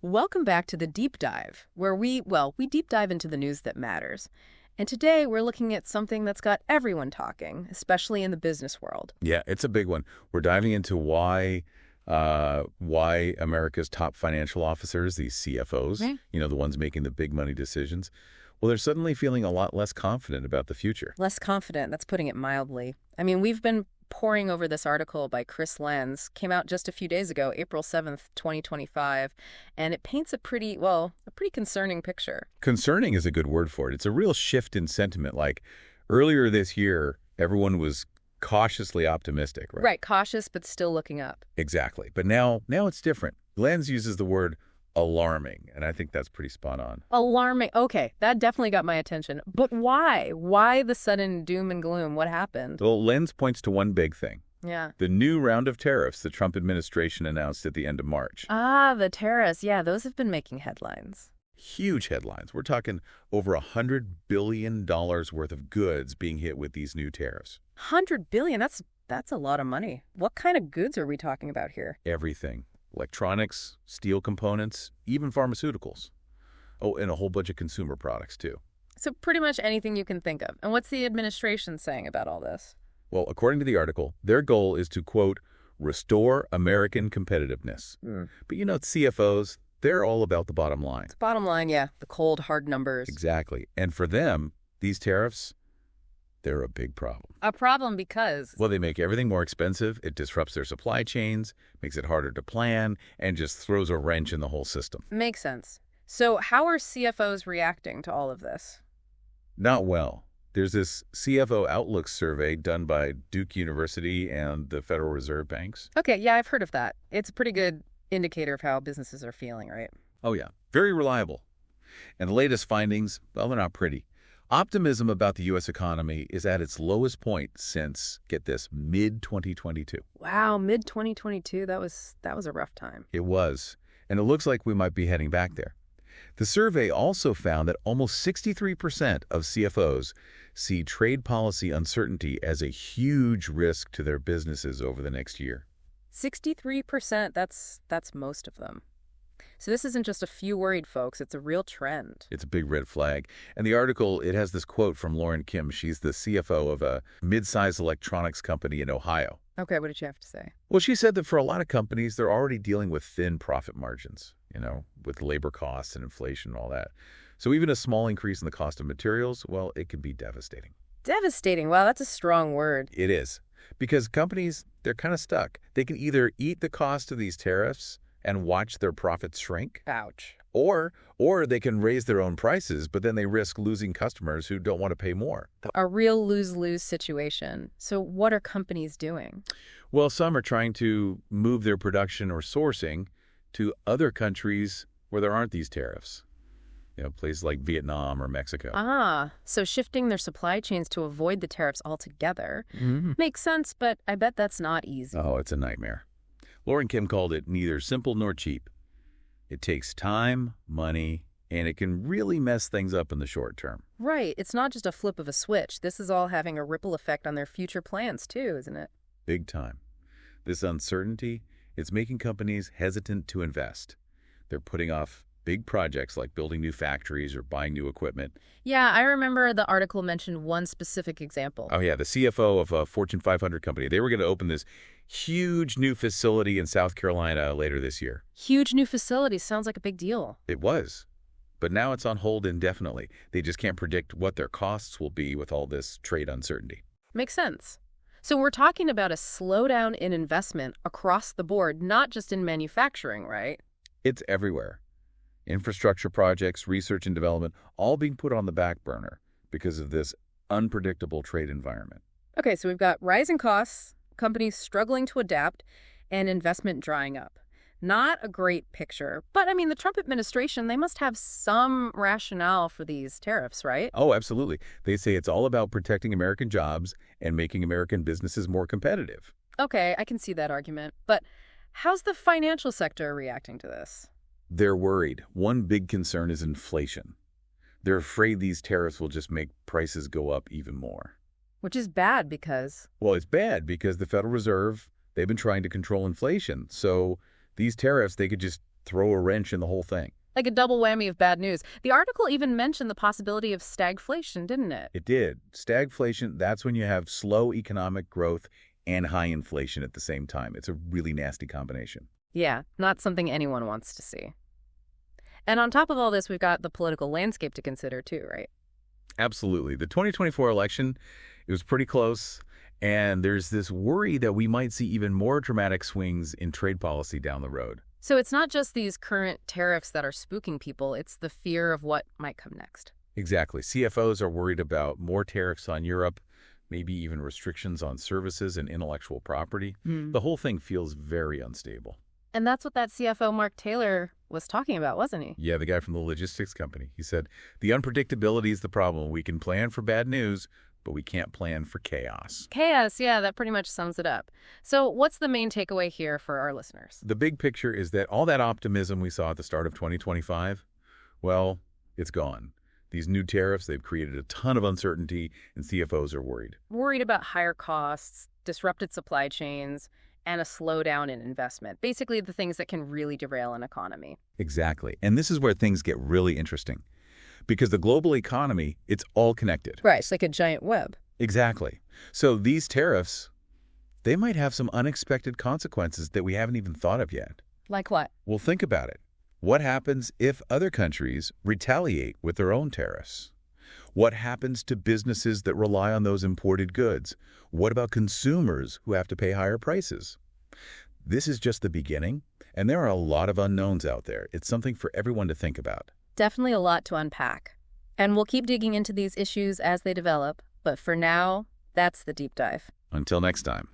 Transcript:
Welcome back to the deep dive, where we deep dive into the news that matters. And today we're looking at something that's got everyone talking, especially in the business world. Yeah, it's a big one. We're diving into why America's top financial officers, these CFOs, Right. the ones making the big money decisions, well, they're suddenly feeling a lot less confident about the future. Less confident, that's putting it mildly. I mean, we've been poring over this article by Chris Lenz, came out just a few days ago, April 7th, 2025, and it paints a pretty concerning picture. Concerning is a good word for it. It's a real shift in sentiment. Like earlier this year, everyone was cautiously optimistic, right? Right, cautious but still looking up. Exactly. But now it's different. Lenz uses the word alarming, and I think that's pretty spot on. Alarming. Okay, that definitely got my attention. But why? Why the sudden doom and gloom? What happened? Well, Lenz points to one big thing. Yeah. The new round of tariffs the Trump administration announced at the end of March. Ah, the tariffs. Yeah, those have been making headlines. Huge headlines. We're talking over $100 billion worth of goods being hit with these new tariffs. 100 billion. That's a lot of money. What kind of goods are we talking about here? Everything. Electronics, steel components, even pharmaceuticals. Oh, and a whole bunch of consumer products, too. So pretty much anything you can think of. And what's the administration saying about all this? Well, according to the article, their goal is to, quote, restore American competitiveness. But CFOs, they're all about the bottom line. Bottom line, yeah, the cold, hard numbers. Exactly. And for them, these tariffs, they're a big problem. A problem because... Well, they make everything more expensive, it disrupts their supply chains, makes it harder to plan, and just throws a wrench in the whole system. Makes sense. So how are CFOs reacting to all of this? Not well. There's this CFO Outlook survey done by Duke University and the Federal Reserve Banks. Okay, yeah, I've heard of that. It's a pretty good indicator of how businesses are feeling, right? Oh, yeah. Very reliable. And the latest findings, well, they're not pretty. Optimism about the U.S. economy is at its lowest point since, get this, mid-2022. Wow, mid-2022, that was a rough time. It was. And it looks like we might be heading back there. The survey also found that almost 63% of CFOs see trade policy uncertainty as a huge risk to their businesses over the next year. 63%, that's most of them. So this isn't just a few worried folks, it's a real trend. It's a big red flag. And the article, it has this quote from Lauren Kim. She's the CFO of a mid-sized electronics company in Ohio. Okay, what did you have to say? Well, she said that for a lot of companies, they're already dealing with thin profit margins, with labor costs and inflation and all that. So even a small increase in the cost of materials, well, it can be devastating. Devastating. Wow, that's a strong word. It is. Because companies, they're kind of stuck. They can either eat the cost of these tariffs and watch their profits shrink. Ouch. Or they can raise their own prices, but then they risk losing customers who don't want to pay more. A real lose-lose situation. So what are companies doing? Well, some are trying to move their production or sourcing to other countries where there aren't these tariffs. Places like Vietnam or Mexico. Ah, so shifting their supply chains to avoid the tariffs altogether. Makes sense, but I bet that's not easy. Oh, it's a nightmare. Lauren Kim called it neither simple nor cheap. It takes time, money, and it can really mess things up in the short term. Right. It's not just a flip of a switch. This is all having a ripple effect on their future plans, too, isn't it? Big time. This uncertainty, it's making companies hesitant to invest. They're putting off big projects like building new factories or buying new equipment. Yeah, I remember the article mentioned one specific example. Oh, yeah, the CFO of a Fortune 500 company. They were going to open this huge new facility in South Carolina later this year. Huge new facility. Sounds like a big deal. It was. But now it's on hold indefinitely. They just can't predict what their costs will be with all this trade uncertainty. Makes sense. So we're talking about a slowdown in investment across the board, not just in manufacturing, right? It's everywhere. Infrastructure projects, research and development, all being put on the back burner because of this unpredictable trade environment. Okay, so we've got rising costs, companies struggling to adapt, and investment drying up. Not a great picture. But, I mean, the Trump administration, they must have some rationale for these tariffs, right? Oh, absolutely. They say it's all about protecting American jobs and making American businesses more competitive. Okay, I can see that argument. But how's the financial sector reacting to this? They're worried. One big concern is inflation. They're afraid these tariffs will just make prices go up even more. Which is bad because... Well, it's bad because the Federal Reserve, they've been trying to control inflation. So these tariffs, they could just throw a wrench in the whole thing. Like a double whammy of bad news. The article even mentioned the possibility of stagflation, didn't it? It did. Stagflation, that's when you have slow economic growth and high inflation at the same time. It's a really nasty combination. Yeah, not something anyone wants to see. And on top of all this, we've got the political landscape to consider too, right? Absolutely. The 2024 election, it was pretty close, and there's this worry that we might see even more dramatic swings in trade policy down the road. So it's not just these current tariffs that are spooking people, it's the fear of what might come next. Exactly. CFOs are worried about more tariffs on Europe, maybe even restrictions on services and intellectual property. The whole thing feels very unstable. And that's what that CFO Mark Taylor was talking about, wasn't he? Yeah, the guy from the logistics company. He said, the unpredictability is the problem. We can plan for bad news, but we can't plan for chaos. Chaos, yeah, that pretty much sums it up. So what's the main takeaway here for our listeners? The big picture is that all that optimism we saw at the start of 2025, well, it's gone. These new tariffs, they've created a ton of uncertainty, and CFOs are worried. Worried about higher costs, disrupted supply chains, and a slowdown in investment. Basically, the things that can really derail an economy. Exactly. And this is where things get really interesting. Because the global economy, it's all connected. Right, it's like a giant web. Exactly. So these tariffs, they might have some unexpected consequences that we haven't even thought of yet. Like what? Well, think about it. What happens if other countries retaliate with their own tariffs? What happens to businesses that rely on those imported goods? What about consumers who have to pay higher prices? This is just the beginning, and there are a lot of unknowns out there. It's something for everyone to think about. Definitely a lot to unpack. And we'll keep digging into these issues as they develop. But for now, that's the deep dive. Until next time.